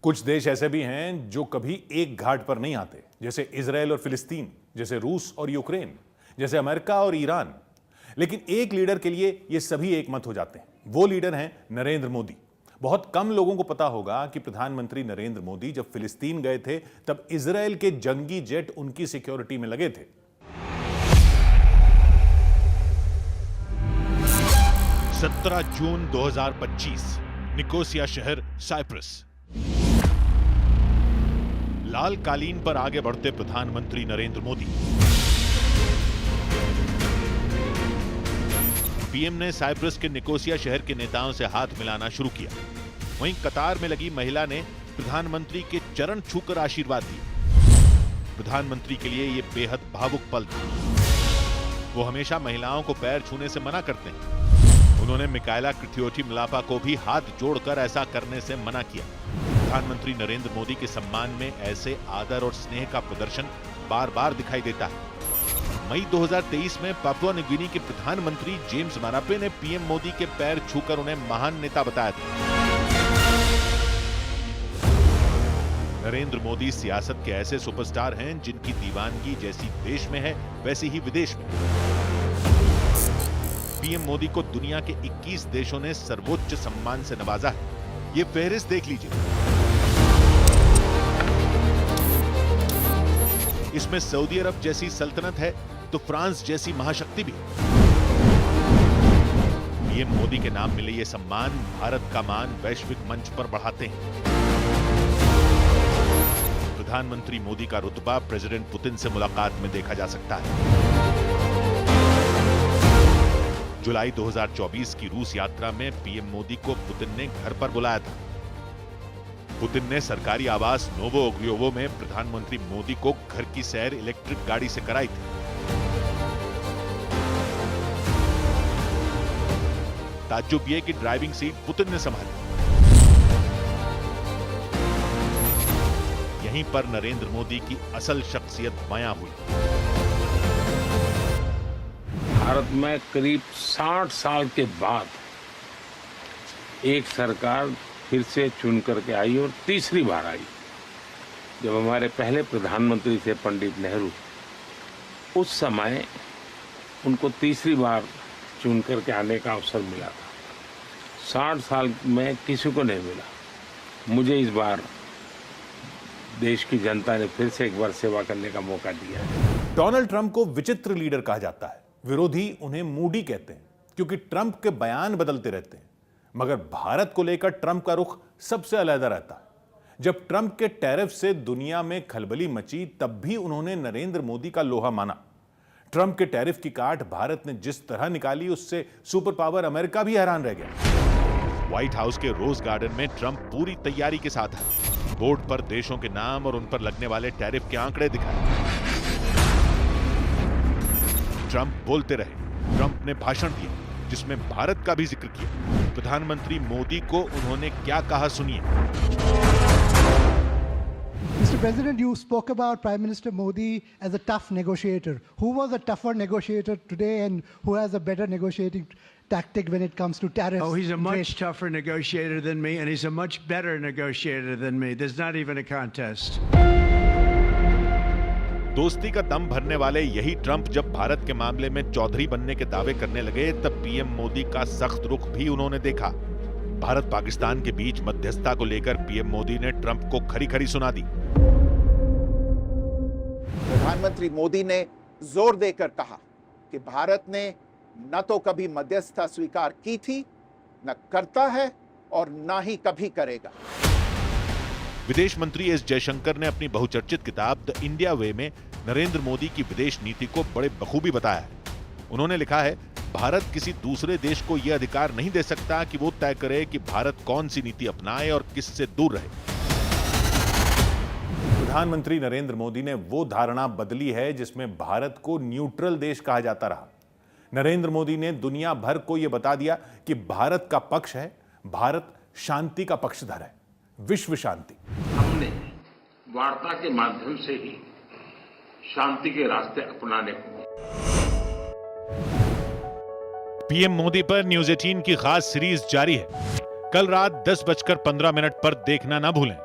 कुछ देश ऐसे भी हैं जो कभी एक घाट पर नहीं आते, जैसे इजराइल और फिलिस्तीन, जैसे रूस और यूक्रेन, जैसे अमेरिका और ईरान। लेकिन एक लीडर के लिए ये सभी एक मत हो जाते हैं। वो लीडर हैं नरेंद्र मोदी। बहुत कम लोगों को पता होगा कि प्रधानमंत्री नरेंद्र मोदी जब फिलिस्तीन गए थे तब इजराइल के जंगी जेट उनकी सिक्योरिटी में लगे थे। 17 जून 2025, निकोसिया शहर, साइप्रस। लाल कालीन पर आगे बढ़ते प्रधानमंत्री नरेंद्र मोदी। पीएम ने साइप्रस के निकोसिया शहर के नेताओं से हाथ मिलाना शुरू किया। वहीं कतार में लगी महिला ने प्रधानमंत्री के चरण छूकर आशीर्वाद दिया। प्रधानमंत्री के लिए यह बेहद भावुक पल था। वो हमेशा महिलाओं को पैर छूने से मना करते हैं। उन्होंने मिकाएला क्रिथियोटिमिलापा को भी हाथ जोड़कर ऐसा करने से मना किया। प्रधानमंत्री नरेंद्र मोदी के सम्मान में ऐसे आदर और स्नेह का प्रदर्शन बार बार दिखाई देता है। मई 2023 में पापुआ न्यू गिनी के प्रधानमंत्री जेम्स मारापे ने पीएम मोदी के पैर छूकर उन्हें महान नेता बताया था। नरेंद्र मोदी सियासत के ऐसे सुपरस्टार हैं जिनकी दीवानगी जैसी देश में है वैसी ही विदेश में। पीएम मोदी को दुनिया के 21 देशों ने सर्वोच्च सम्मान से नवाजा है। ये फहरिस्त देख लीजिए। इसमें सऊदी अरब जैसी सल्तनत है तो फ्रांस जैसी महाशक्ति भी। पीएम मोदी के नाम मिले ये सम्मान भारत का मान वैश्विक मंच पर बढ़ाते हैं। प्रधानमंत्री मोदी का रुतबा प्रेसिडेंट पुतिन से मुलाकात में देखा जा सकता है। जुलाई 2024 की रूस यात्रा में पीएम मोदी को पुतिन ने घर पर बुलाया था। पुतिन ने सरकारी आवास नोवो ओग्रियोवो में प्रधानमंत्री मोदी को घर की सैर इलेक्ट्रिक गाड़ी से कराई थी। ताज्जुब ये कि ड्राइविंग सीट पुतिन ने संभाली। यहीं पर नरेंद्र मोदी की असल शख्सियत बयां हुई। भारत में करीब 60 साल के बाद एक सरकार फिर से चुन करके आई और तीसरी बार आई। जब हमारे पहले प्रधानमंत्री थे पंडित नेहरू, उस समय उनको तीसरी बार चुन करके आने का अवसर मिला था। 60 साल में किसी को नहीं मिला। मुझे इस बार देश की जनता ने फिर से एक बार सेवा करने का मौका दिया है। डोनाल्ड ट्रंप को विचित्र लीडर कहा जाता है। विरोधी उन्हें मूडी कहते हैं क्योंकि ट्रंप के बयान बदलते रहते हैं। मगर भारत को लेकर ट्रंप का रुख सबसे अलग रहता है। जब ट्रंप के टैरिफ से दुनिया में खलबली मची तब भी उन्होंने नरेंद्र मोदी का लोहा माना। ट्रंप के टैरिफ की काट भारत ने जिस तरह निकाली उससे सुपर पावर अमेरिका भी हैरान रह गया। व्हाइट हाउस के रोज गार्डन में ट्रंप पूरी तैयारी के साथ है। बोर्ड पर देशों के नाम और उन पर लगने वाले टैरिफ के आंकड़े दिखाए। ट्रंप बोलते रहे। ट्रंप ने भाषण दिया जिसमें भारत का भी जिक्र किया। प्रधानमंत्री मोदी को उन्होंने क्या कहा, सुनिए। Mr. President, you spoke about Prime Minister Modi as a tough negotiator. Who was a tougher negotiator today and who has a better negotiating tactic when it comes to tariffs? Oh, he's a much tougher negotiator than me, and he's a much better negotiator than me. There's not even a contest. दोस्ती का दम भरने वाले यही Trump जब भारत के मामले में चौधरी बनने के दावे करने लगे तब पीएम मोदी का सख्त रुख भी उन्होंने देखा। भारत पाकिस्तान के बीच मध्यस्थता को लेकर पीएम मोदी ने ट्रंप को खरी खरी सुना दी। प्रधानमंत्री मोदी ने जोर देकर कहा कि भारत ने न तो कभी मध्यस्थता स्वीकार की थी, न करता है और न ही कभी करेगा। विदेश मंत्री एस जयशंकर ने अपनी बहुचर्चित किताब द इंडिया वे में नरेंद्र मोदी की विदेश नीति को बड़े बखूबी बताया है। उन्होंने लिखा है, भारत किसी दूसरे देश को यह अधिकार नहीं दे सकता कि वो तय करे कि भारत कौन सी नीति अपनाए और किससे दूर रहे। प्रधानमंत्री नरेंद्र मोदी ने वो धारणा बदली है जिसमें भारत को न्यूट्रल देश कहा जाता रहा। नरेंद्र मोदी ने दुनिया भर को यह बता दिया कि भारत का पक्ष है, भारत शांति का पक्षधर है, विश्व शांति। हमने वार्ता के माध्यम से ही शांति के रास्ते अपनाने होंगे। पीएम मोदी पर न्यूज 18 की खास सीरीज जारी है। कल रात 10:15 पर देखना ना भूलें।